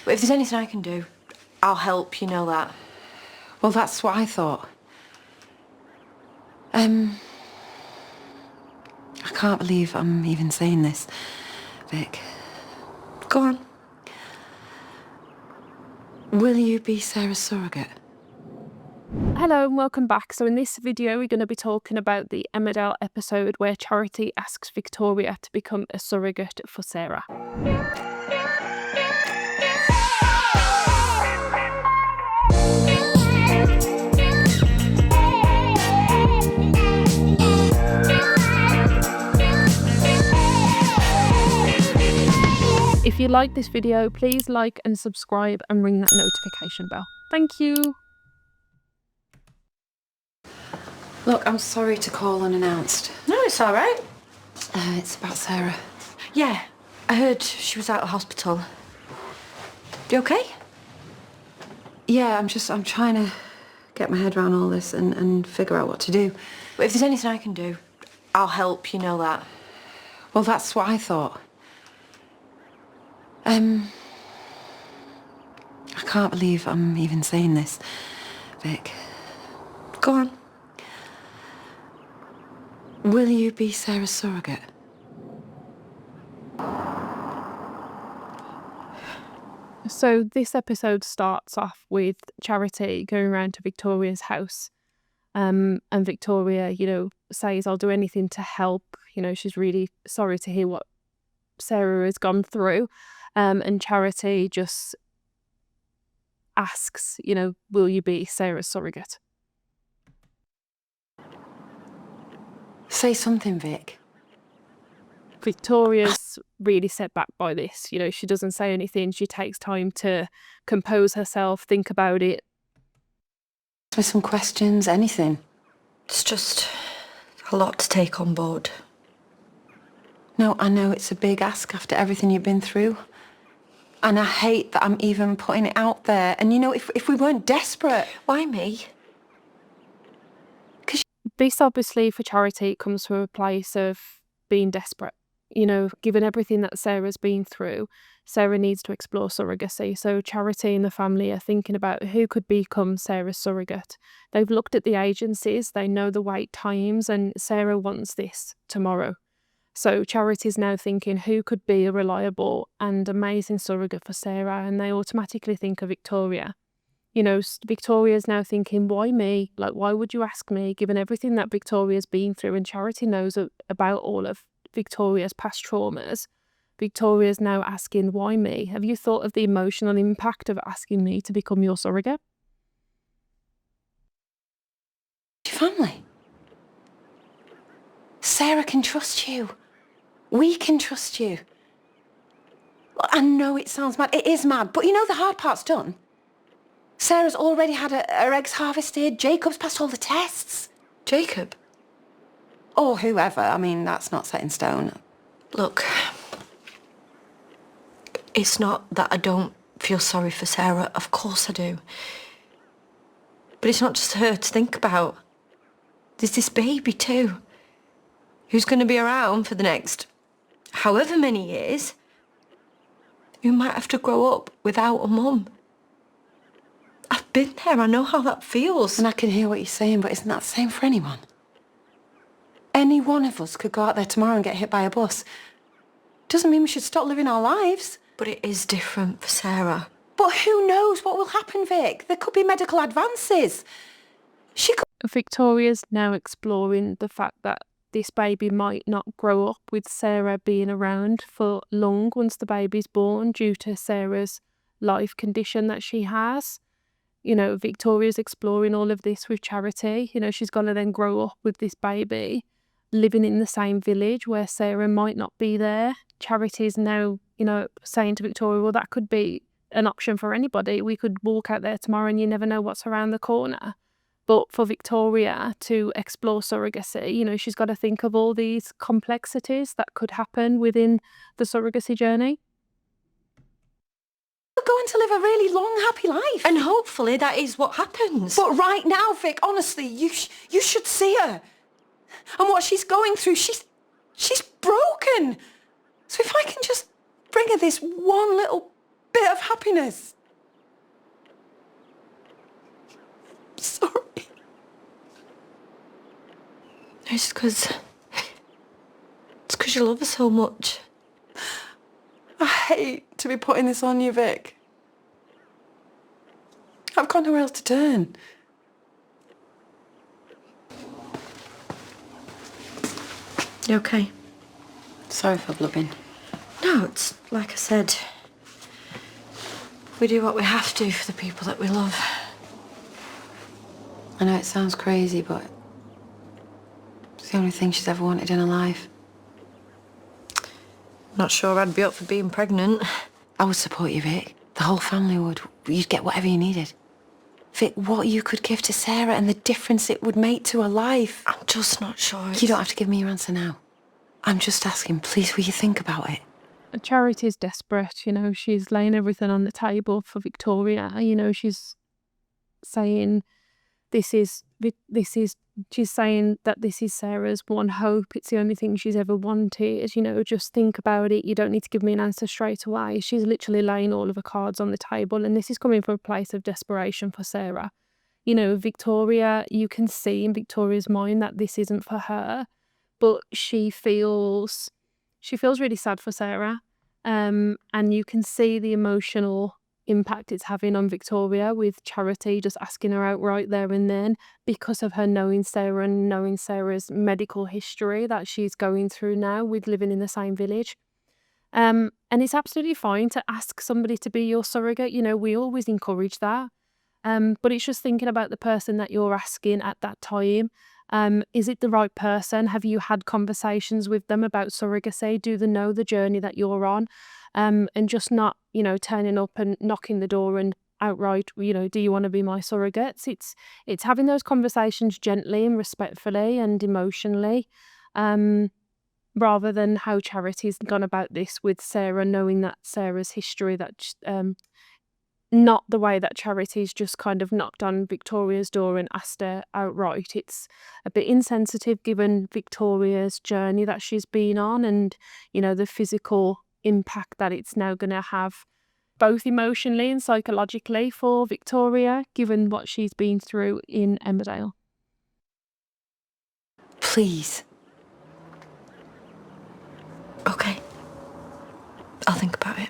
But if there's anything I can do, I'll help, you know that. Well, that's what I thought. I can't believe I'm even saying this, Vic. Go on. Will you be Sarah's surrogate? Hello and welcome back. So in this video we're going to be talking about the Emmerdale episode where Charity asks Victoria to become a surrogate for Sarah. If you like this video, please like and subscribe and ring that notification bell. Thank you. Look, I'm sorry to call unannounced. No, it's all right. It's about Sarah. Yeah, I heard she was out of hospital. You okay? Yeah, I'm trying to get my head around all this and figure out what to do. But if there's anything I can do, I'll help, you know that. Well, that's what I thought. I can't believe I'm even saying this, Vic. Go on. Will you be Sarah's surrogate? So this episode starts off with Charity going around to Victoria's house. And Victoria, says, I'll do anything to help. She's really sorry to hear what Sarah has gone through. And Charity just asks, will you be Sarah's surrogate? Say something, Vic. Victoria's really set back by this. She doesn't say anything. She takes time to compose herself, think about it. With some questions, anything. It's just a lot to take on board. No, I know it's a big ask after everything you've been through. And I hate that I'm even putting it out there. And if we weren't desperate... Why me? This obviously for Charity comes from a place of being desperate. Given everything that Sarah's been through, Sarah needs to explore surrogacy. So Charity and the family are thinking about who could become Sarah's surrogate. They've looked at the agencies, they know the wait times, and Sarah wants this tomorrow. So Charity's now thinking who could be a reliable and amazing surrogate for Sarah, and they automatically think of Victoria. Victoria's now thinking, why me? Why would you ask me, given everything that Victoria's been through? And Charity knows about all of Victoria's past traumas. Victoria's now asking, why me? Have you thought of the emotional impact of asking me to become your surrogate? Your family. Sarah can trust you. We can trust you. I know it sounds mad. It is mad. But the hard part's done. Sarah's already had her eggs harvested. Jacob's passed all the tests. Jacob? Or whoever. I mean, that's not set in stone. Look, it's not that I don't feel sorry for Sarah. Of course I do. But it's not just her to think about. There's this baby too, who's going to be around for the next however many years, who might have to grow up without a mum. I've been there, I know how that feels. And I can hear what you're saying, but isn't that the same for anyone? Any one of us could go out there tomorrow and get hit by a bus. Doesn't mean we should stop living our lives. But it is different for Sarah. But who knows what will happen, Vic? There could be medical advances. Victoria's now exploring the fact that this baby might not grow up with Sarah being around for long once the baby's born due to Sarah's life condition that she has. Victoria's exploring all of this with Charity. She's going to then grow up with this baby living in the same village where Sarah might not be there. Charity's now, saying to Victoria, well, that could be an option for anybody. We could walk out there tomorrow and you never know what's around the corner. But for Victoria to explore surrogacy, she's got to think of all these complexities that could happen within the surrogacy journey. You're going to live a really long, happy life. And hopefully that is what happens. But right now, Vic, honestly, you should see her. And what she's going through, she's broken. So if I can just bring her this one little bit of happiness. Sorry. It's because you love her so much. I hate to be putting this on you, Vic. I've got nowhere else to turn. You okay? Sorry for blubbing. No, it's like I said. We do what we have to for the people that we love. I know it sounds crazy, but it's the only thing she's ever wanted in her life. Not sure I'd be up for being pregnant. I would support you, Vic. The whole family would. You'd get whatever you needed. Vic, what you could give to Sarah and the difference it would make to her life. I'm just not sure. You don't have to give me your answer now. I'm just asking, please, will you think about it? Charity is desperate, you know, she's laying everything on the table for Victoria. You know, she's saying she's saying that this is Sarah's one hope. It's the only thing she's ever wanted. You know, just think about it. You don't need to give me an answer straight away. She's literally laying all of her cards on the table, and this is coming from a place of desperation for Sarah. You know, Victoria, you can see in Victoria's mind that this isn't for her, but she feels really sad for Sarah. And you can see the emotional impact it's having on Victoria with Charity just asking her out right there and then because of her knowing Sarah and knowing Sarah's medical history that she's going through now with living in the same village. And it's absolutely fine to ask somebody to be your surrogate. You know, we always encourage that. But it's just thinking about the person that you're asking at that time. Is it the right person? Have you had conversations with them about surrogacy? Do they know the journey that you're on? And just not, you know, turning up and knocking the door and outright, you know, do you want to be my surrogates? It's having those conversations gently and respectfully and emotionally, rather than how Charity's gone about this with Sarah, knowing that Sarah's history, that not the way that Charity's just kind of knocked on Victoria's door and asked her outright. It's a bit insensitive given Victoria's journey that she's been on and, you know, the physical impact that it's now going to have both emotionally and psychologically for Victoria, given what she's been through in Emmerdale. Please. Okay. I'll think about it.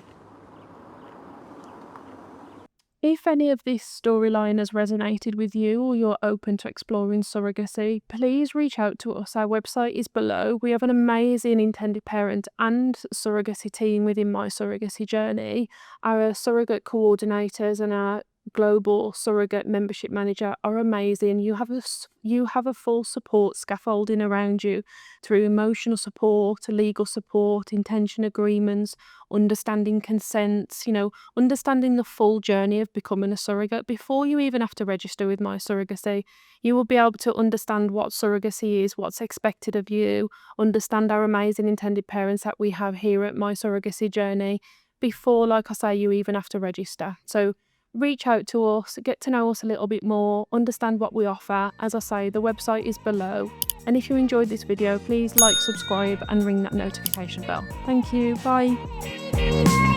If any of this storyline has resonated with you or you're open to exploring surrogacy, please reach out to us. Our website is below. We have an amazing intended parent and surrogacy team within My Surrogacy Journey. Our surrogate coordinators and our global surrogate membership manager are amazing. You have a full support scaffolding around you through emotional support, legal support, intention agreements, understanding consents, you know, understanding the full journey of becoming a surrogate. Before you even have to register with My Surrogacy, you will be able to understand what surrogacy is, what's expected of you, understand our amazing intended parents that we have here at My Surrogacy Journey before, like I say, you even have to register. So reach out to us, get to know us a little bit more, understand what we offer. As I say, the website is below. And if you enjoyed this video, please like, subscribe and ring that notification bell. Thank you. Bye.